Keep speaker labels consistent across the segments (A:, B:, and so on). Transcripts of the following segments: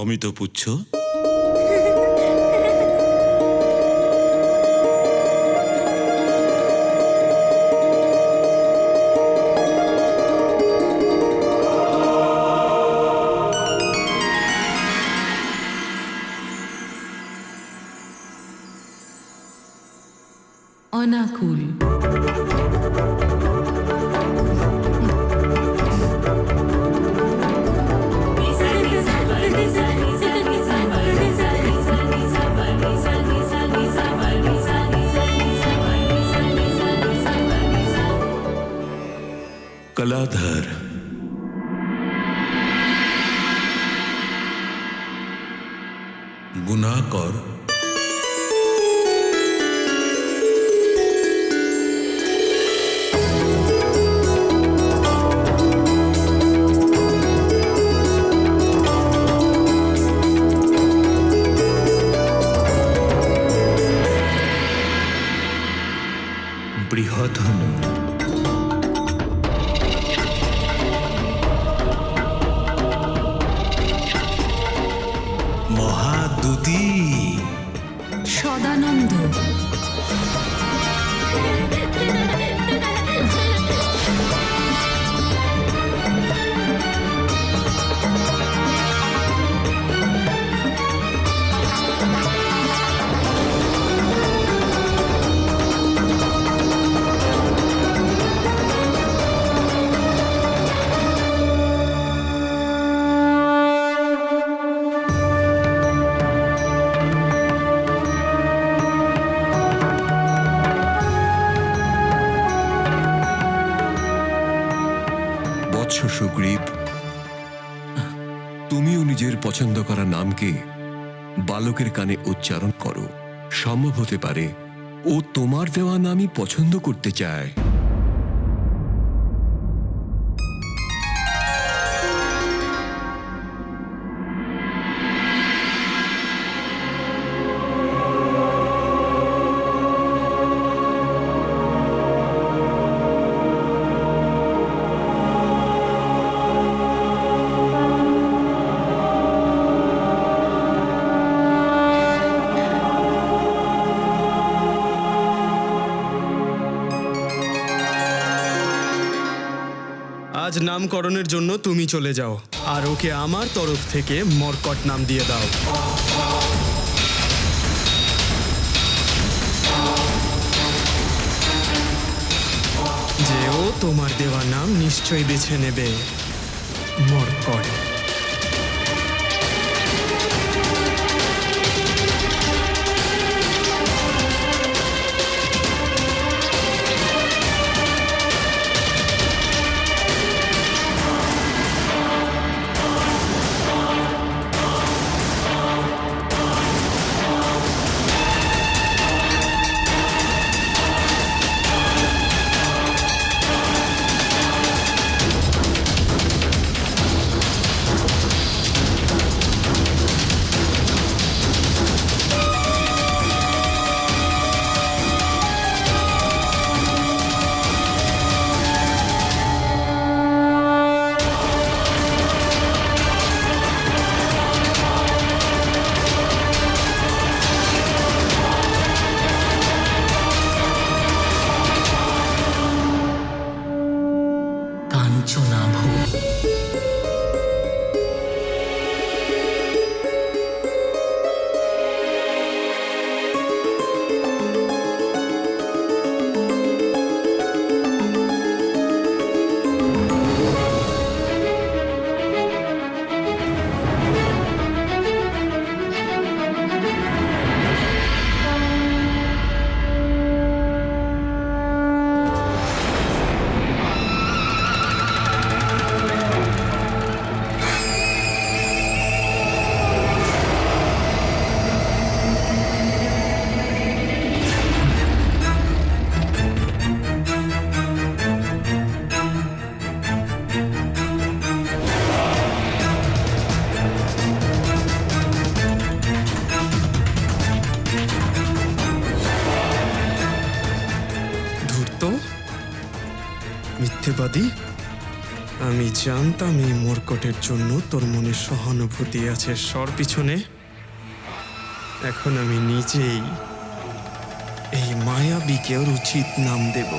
A: অমিত পুচ্ছ।
B: অনাকুল।
A: कलाधर। गुनाकर। बृहधनु। महादुती।
B: সদানন্দ।
C: সুগ্রীব, তুমিও নিজের পছন্দ করা নামকে বালকের কানে উচ্চারণ করো। সম্ভব হতে পারে ও তোমার দেওয়া নামই পছন্দ করতে চায়।
D: আজ নামকরণের জন্য তুমি চলে যাও, আর ওকে আমার তরফ থেকে মর্কট নাম দিয়ে দাও। যে ও তোমার দেওয়া নাম নিশ্চয়ই বেছে নেবে, মর্কট। মিথ্যেবাদী, আমি জানতাম এই মর্কটের জন্য তোর মনে সহানুভূতি আছে সর পিছনে। এখন আমি নিজেই এই মায়াবীকে ওর উচিত নাম দেব।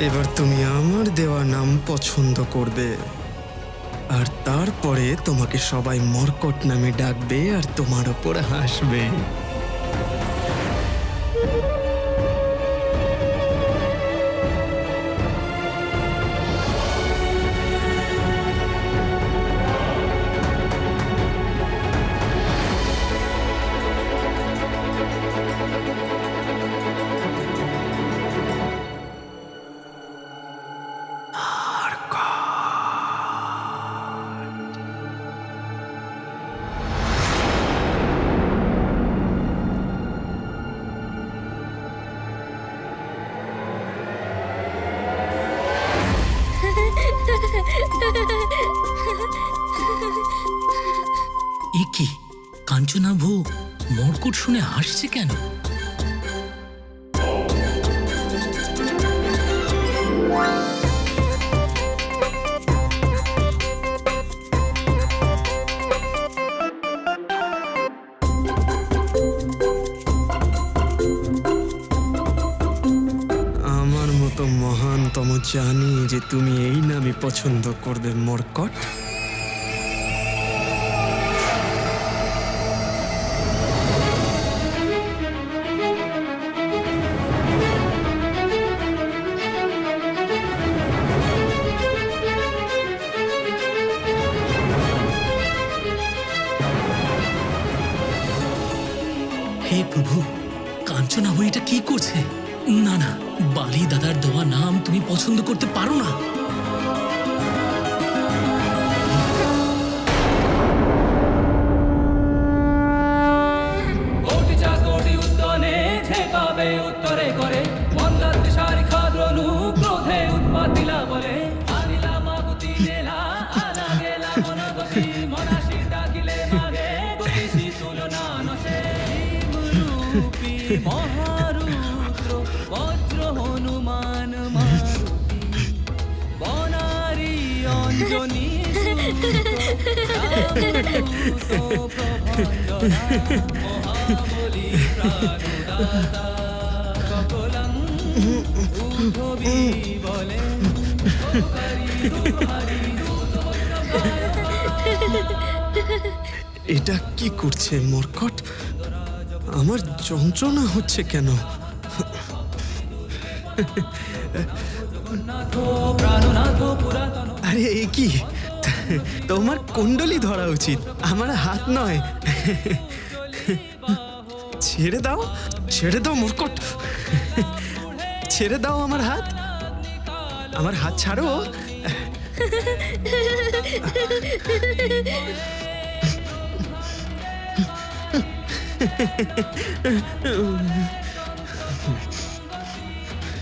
D: এবার তুমি আমার দেওয়া নাম পছন্দ করবে, আর তারপরে তোমাকে সবাই মর্কট নামে ডাকবে আর তোমার ওপর হাসবে।
B: এ কি কাঞ্চনাভু মর্কট শুনে হাসছে কেন?
D: আমার মতো মহানতম জানি যে তুমি এই নামই পছন্দ করবে মর্কট।
B: হে প্রভু, কাঞ্চনাভু এটা কি করছে? না না, বালি দাদার দেওয়া নাম তুমি পছন্দ করতে পারো না।
E: কোটি চাকরি উদ্যানে ঝেঁকাবে উত্তরে করে মন্দার সারি খাদ্রনু ক্রোধে উৎপাতিলা বলে আনিলা মাগুতি নেলা আলা গেলা মনগতি মনাশি ডাকিলে মাগে গতিশি তুলনা নসে রূপী মহারুদ্র বজ্র হনুমান মারুতি বনারি অঞ্জনী সুত প্রভঞ্জনা মহাবলী প্রাণুদা সকলং উদ্ধবী বলে
D: এটা কি করছে মর্কট? আমার যন্ত্রণা হচ্ছে কেন?
E: নাথ প্রাণনাথ পুরাতন
D: আরে এ কি? তোমার কুণ্ডলি ধরা উচিত, আমার হাত নয়। ছেড়ে দাও, ছেড়ে দাও মর্কট, ছেড়ে দাও আমার হাত, আমার হাত ছাড়ো।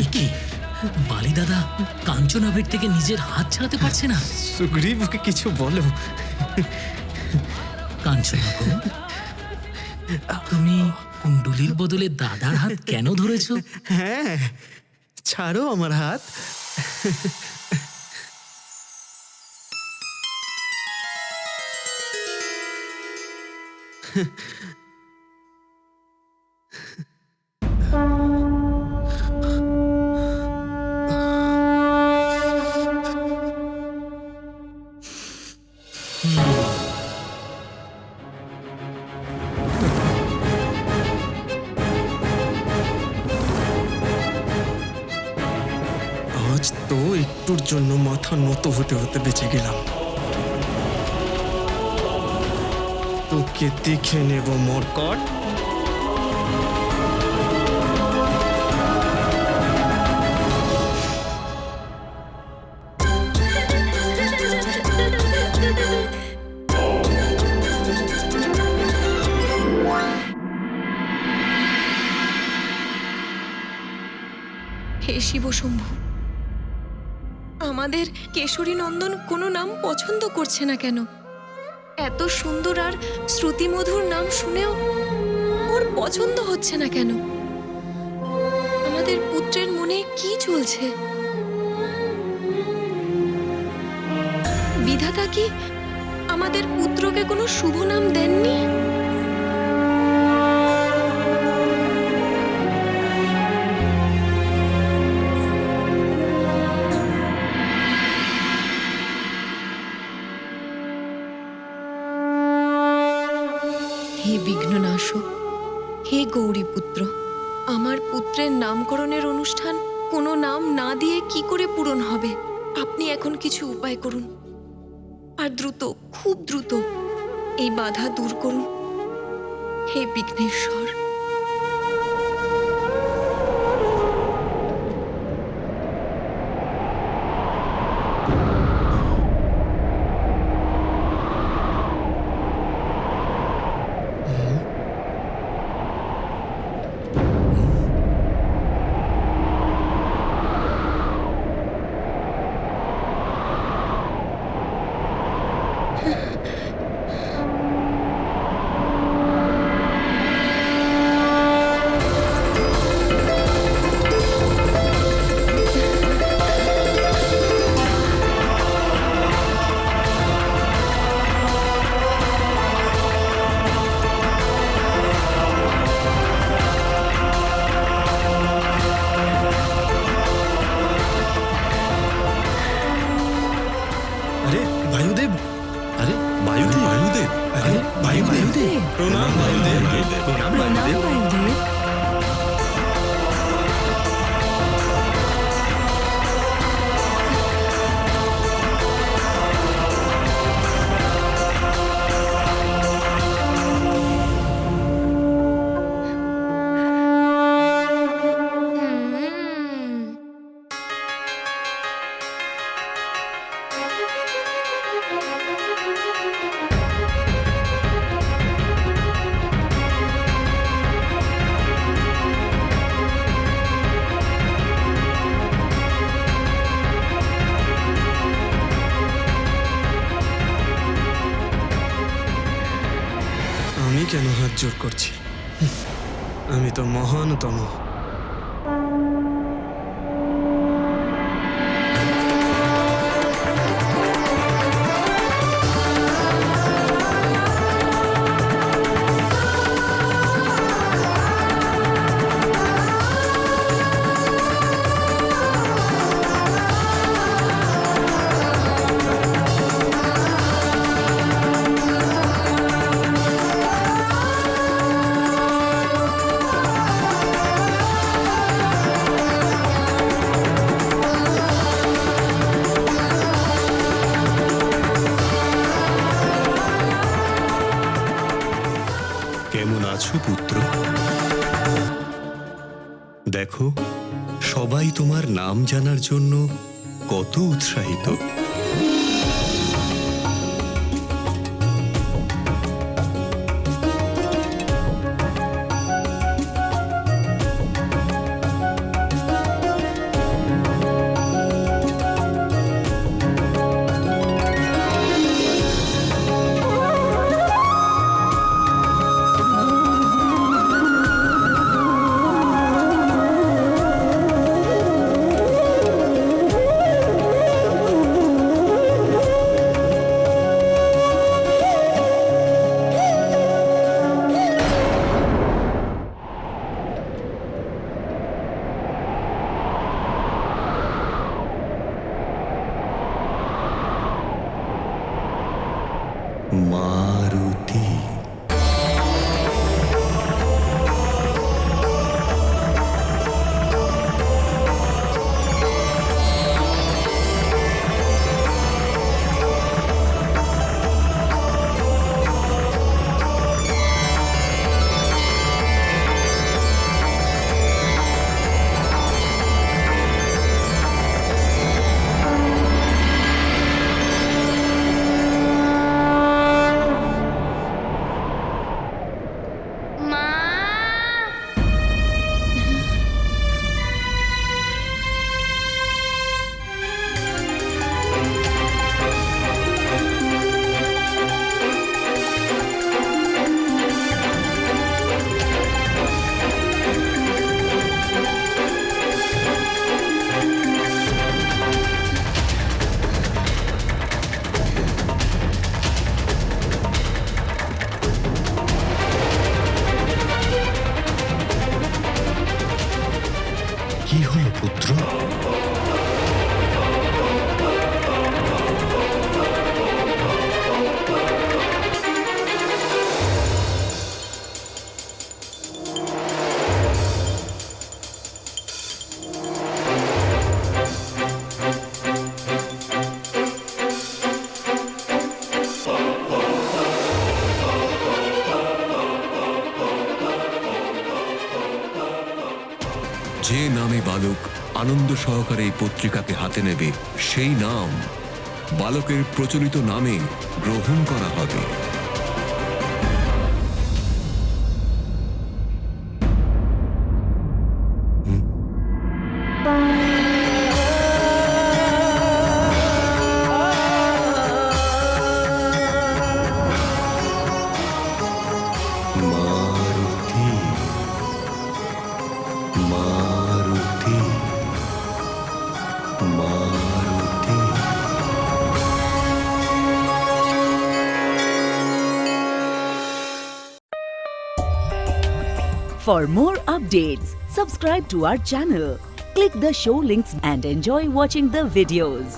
B: এ কি বালি দাদা কাঞ্চনাভের থেকে নিজের হাত ছাড়াতে পারছে না?
D: সুগ্রীবকে কিছু বলো।
B: কাঞ্চনাভ, তুমি কুণ্ডুলির বদলে দাদার হাত কেন ধরেছো?
D: হ্যাঁ, ছাড়ো আমার হাত। আজ তো একটুর জন্য মাথা নত হতে হতে বেঁচে গেলাম। তোকে দেখে নেব মর্কট।
F: হে শিবশম্ভু, আমাদের কেশরী নন্দন কোনো নাম পছন্দ করছে না কেন? এত সুন্দর আর শ্রুতিমধুর নাম শুনেও ওর পছন্দ হচ্ছে না কেন? আমাদের পুত্রের মনে কি চলছে? বিধাতা কি আমাদের পুত্রকে কোনো শুভ নাম দেননি? হে বিঘ্ননাশক, হে গৌরীপুত্র, আমার পুত্রের নামকরণের অনুষ্ঠান কোনো নাম না দিয়ে কি করে পূরণ হবে? আপনি এখন কিছু উপায় করুন, আর দ্রুত, খুব দ্রুত এই বাধা দূর করুন। হে বিঘ্নেশ্বর।
D: আরে বায়ুদেব, আরে বায়ুদেব, বায়ুদেব, আরে বায়ুদেব, প্রণাম বায়ুদেব, প্রণাম বায়ুদেব। আমি কেন হাত জোর করছি? আমি তো মহানতম।
A: আছো পুত্র? দেখো, সবাই তোমার নাম জানার জন্য কত উৎসাহিত। মারুতি। কি হলো পুত্র?
C: যে নামে বালক আনন্দ সহকারে এই পত্রিকাকে হাতে নেবে, সেই নাম বালকের প্রচলিত নামে গ্রহণ করা হবে।
A: Maruti, Maruti, Maruti.
G: For more updates, subscribe to our channel, click the show links and enjoy watching the videos.